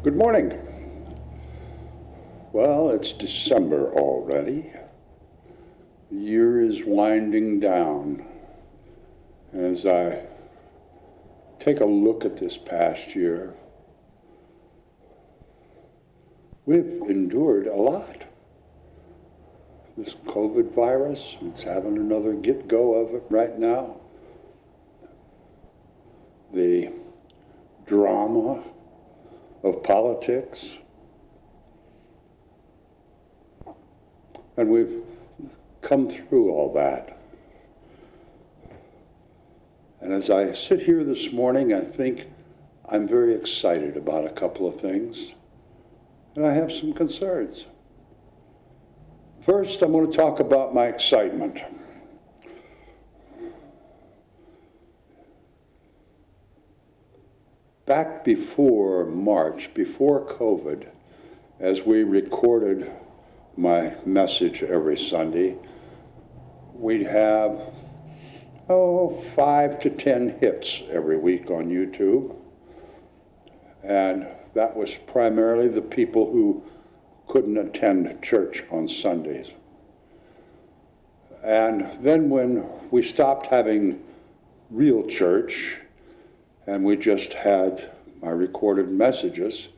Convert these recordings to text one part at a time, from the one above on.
Good morning. Well, it's December already. The year is winding down. As I take a look at this past year, we've endured a lot. This COVID virus, it's having another get-go of it right now. The drama of politics. And we've come through all that. And as I sit here this morning, I think I'm very excited about a couple of things. And I have some concerns. First, I'm going to talk about my excitement. Back before March, before COVID, as we recorded my message every Sunday, we'd have, 5 to 10 hits every week on YouTube. And that was primarily the people who couldn't attend church on Sundays. And then when we stopped having real church, and we just had my recorded messages,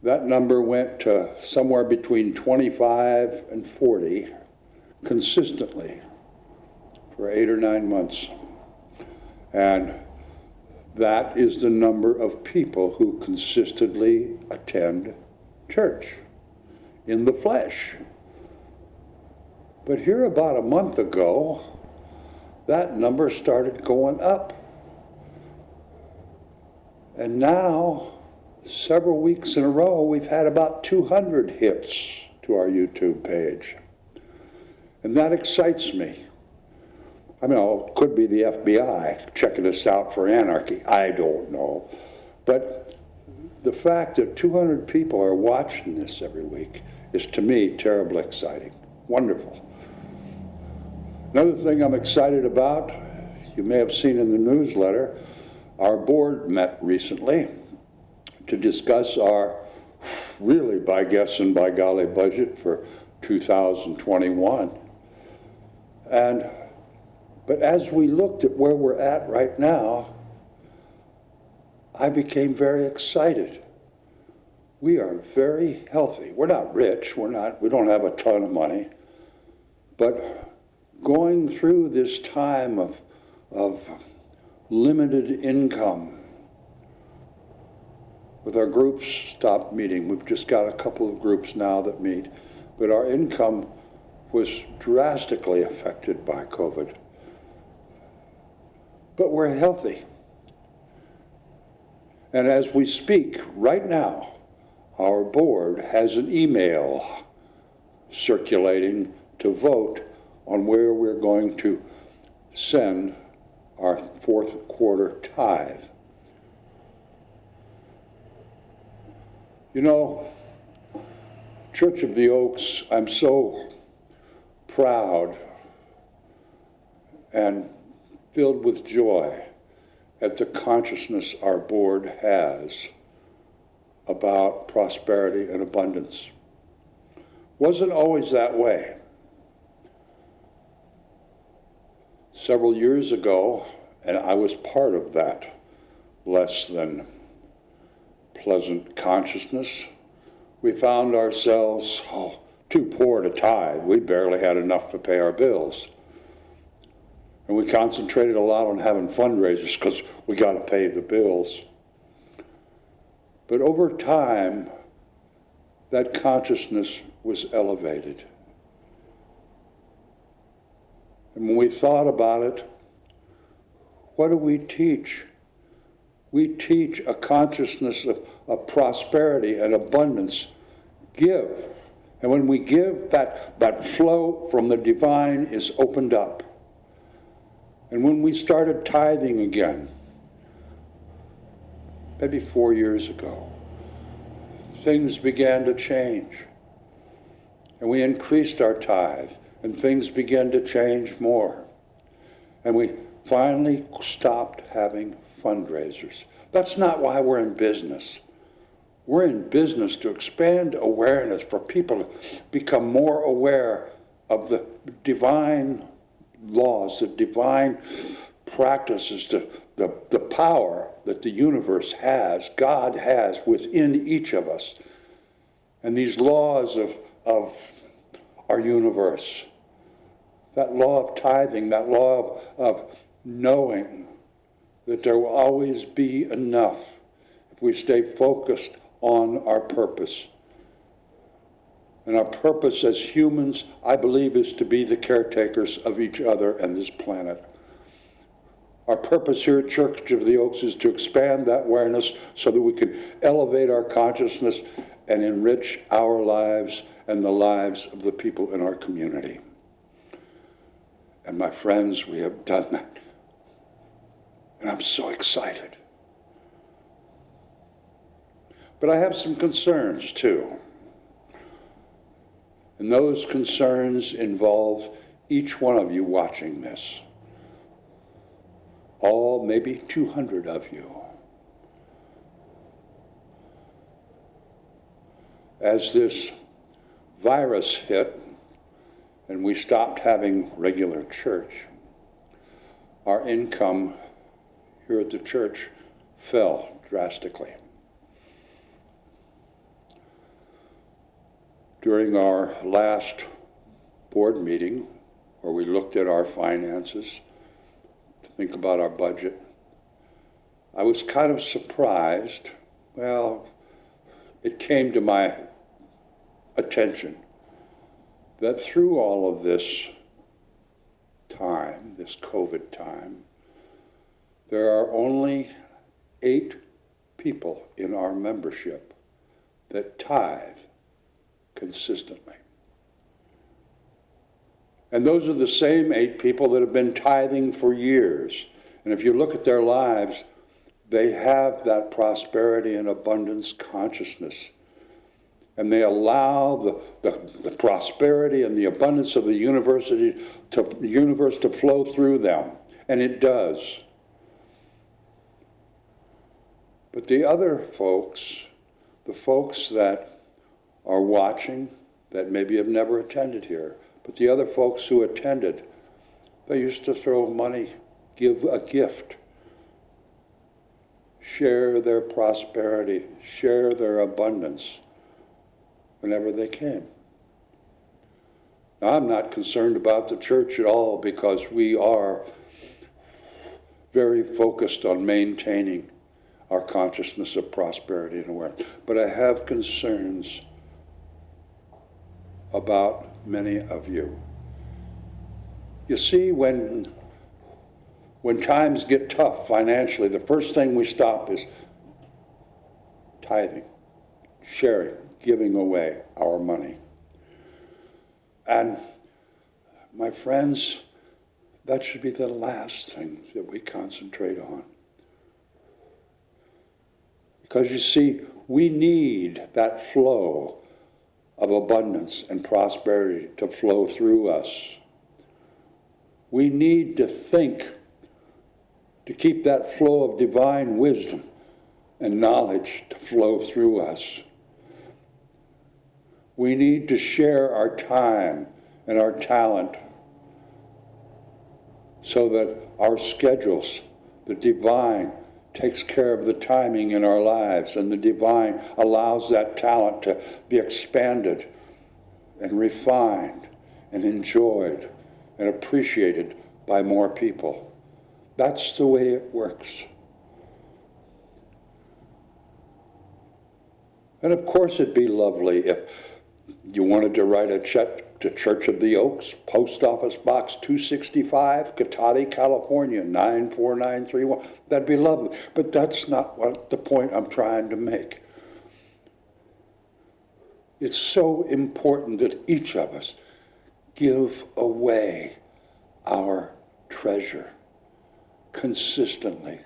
that number went to somewhere between 25 and 40 consistently for 8 or 9 months. And that is the number of people who consistently attend church in the flesh. But here about a month ago, that number started going up. And now, several weeks in a row, we've had about 200 hits to our YouTube page. And that excites me. I mean, it could be the FBI checking us out for anarchy. I don't know. But the fact that 200 people are watching this every week is, to me, terribly exciting. Wonderful. Another thing I'm excited about, you may have seen in the newsletter, our board met recently to discuss our really, by guess and by golly, budget for 2021. But as we looked at where we're at right now, I became very excited. We are very healthy. We're not rich, we don't have a ton of money, but going through this time of limited income, with our groups stopped meeting. We've just got a couple of groups now that meet, but our income was drastically affected by COVID. But we're healthy. And as we speak right now, our board has an email circulating to vote on where we're going to send our fourth quarter tithe. You know, Church of the Oaks, I'm so proud and filled with joy at the consciousness our board has about prosperity and abundance. Wasn't always that way. Several years ago, and I was part of that less than pleasant consciousness, we found ourselves too poor to tithe. We barely had enough to pay our bills. And we concentrated a lot on having fundraisers because we got to pay the bills. But over time, that consciousness was elevated. And when we thought about it, what do we teach? We teach a consciousness of prosperity and abundance. Give. And when we give, that flow from the divine is opened up. And when we started tithing again, maybe 4 years ago, things began to change. And we increased our tithe, and things began to change more. And we finally stopped having fundraisers. That's not why we're in business. We're in business to expand awareness for people to become more aware of the divine laws, the divine practices, the power that the universe has, God has within each of us. And these laws of our universe, that law of tithing, that law of knowing that there will always be enough if we stay focused on our purpose. And our purpose as humans, I believe, is to be the caretakers of each other and this planet. Our purpose here at Church of the Oaks is to expand that awareness so that we can elevate our consciousness and enrich our lives and the lives of the people in our community. And my friends, we have done that. And I'm so excited. But I have some concerns too. And those concerns involve each one of you watching this. All, maybe 200 of you. As this virus hit and we stopped having regular church, our income here at the church fell drastically. During our last board meeting, where we looked at our finances, to think about our budget, I was kind of surprised. Well, it came to my attention that through all of this time, this COVID time, there are only 8 people in our membership that tithe consistently. And those are the same 8 people that have been tithing for years. And if you look at their lives, they have that prosperity and abundance consciousness. And they allow the prosperity and the abundance of the universe to flow through them. And it does. But the other folks, the folks that are watching, that maybe have never attended here, but the other folks who attended, they used to throw money, give a gift, share their prosperity, share their abundance whenever they came. Now, I'm not concerned about the church at all because we are very focused on maintaining our consciousness of prosperity and awareness. But I have concerns about many of you. You see, when times get tough financially, the first thing we stop is tithing, sharing, giving away our money. And my friends, that should be the last thing that we concentrate on. Because you see, we need that flow of abundance and prosperity to flow through us. We need to think to keep that flow of divine wisdom and knowledge to flow through us. We need to share our time and our talent so that our schedules, the divine, takes care of the timing in our lives, and the divine allows that talent to be expanded and refined and enjoyed and appreciated by more people. That's the way it works. And of course it'd be lovely if you wanted to write a check to Church of the Oaks, Post Office Box 265, Cotati, California, 94931. That'd be lovely. But that's not what the point I'm trying to make. It's so important that each of us give away our treasure consistently.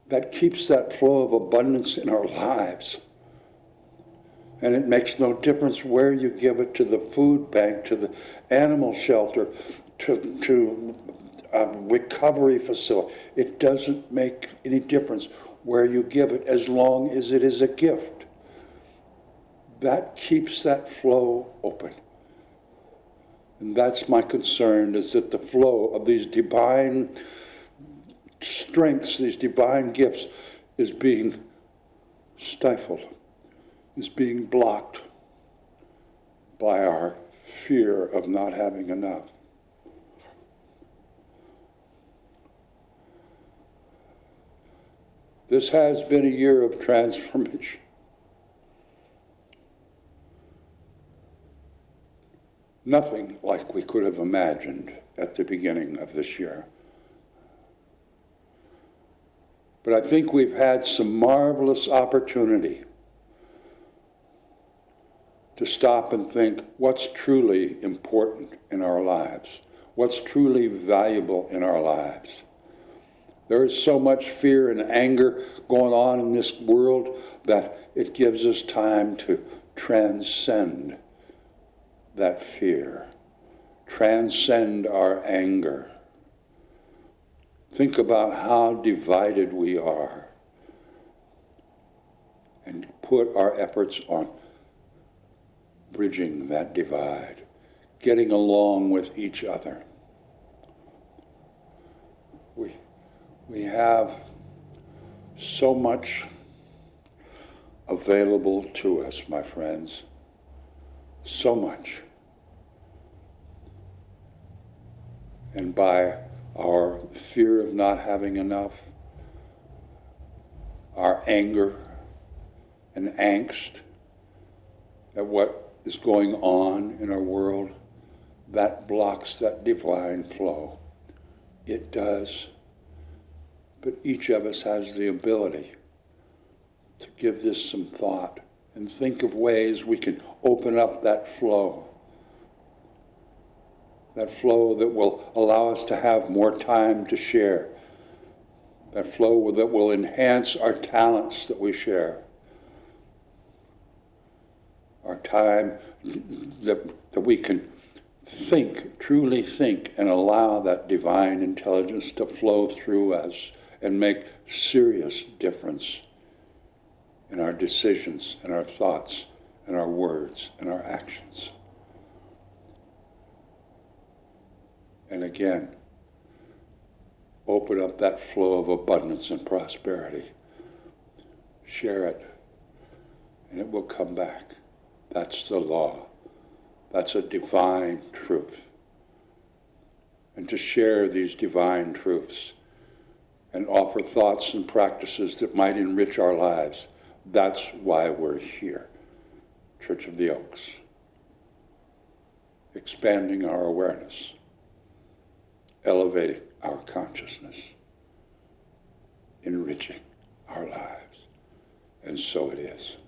That keeps that flow of abundance in our lives. And it makes no difference where you give it, to the food bank, to the animal shelter, to a recovery facility. It doesn't make any difference where you give it as long as it is a gift. that keeps that flow open. And that's my concern, is that the flow of these divine strengths, these divine gifts, is being stifled, is being blocked by our fear of not having enough. This has been a year of transformation. Nothing like we could have imagined at the beginning of this year. But I think we've had some marvelous opportunity to stop and think what's truly important in our lives, what's truly valuable in our lives. There is so much fear and anger going on in this world that it gives us time to transcend that fear, transcend our anger. Think about how divided we are and put our efforts on bridging that divide, getting along with each other. We have so much available to us, my friends, so much. And by our fear of not having enough, our anger and angst at what is going on in our world, that blocks that divine flow. It does. But each of us has the ability to give this some thought and think of ways we can open up that flow that will allow us to have more time to share, that flow that will enhance our talents that we share, our time that we can think, truly think, and allow that divine intelligence to flow through us and make serious difference in our decisions and our thoughts and our words and our actions. And again, open up that flow of abundance and prosperity. Share it, and it will come back. That's the law. That's a divine truth. And to share these divine truths and offer thoughts and practices that might enrich our lives, that's why we're here. Church of the Oaks. Expanding our awareness. Elevating our consciousness. Enriching our lives. And so it is.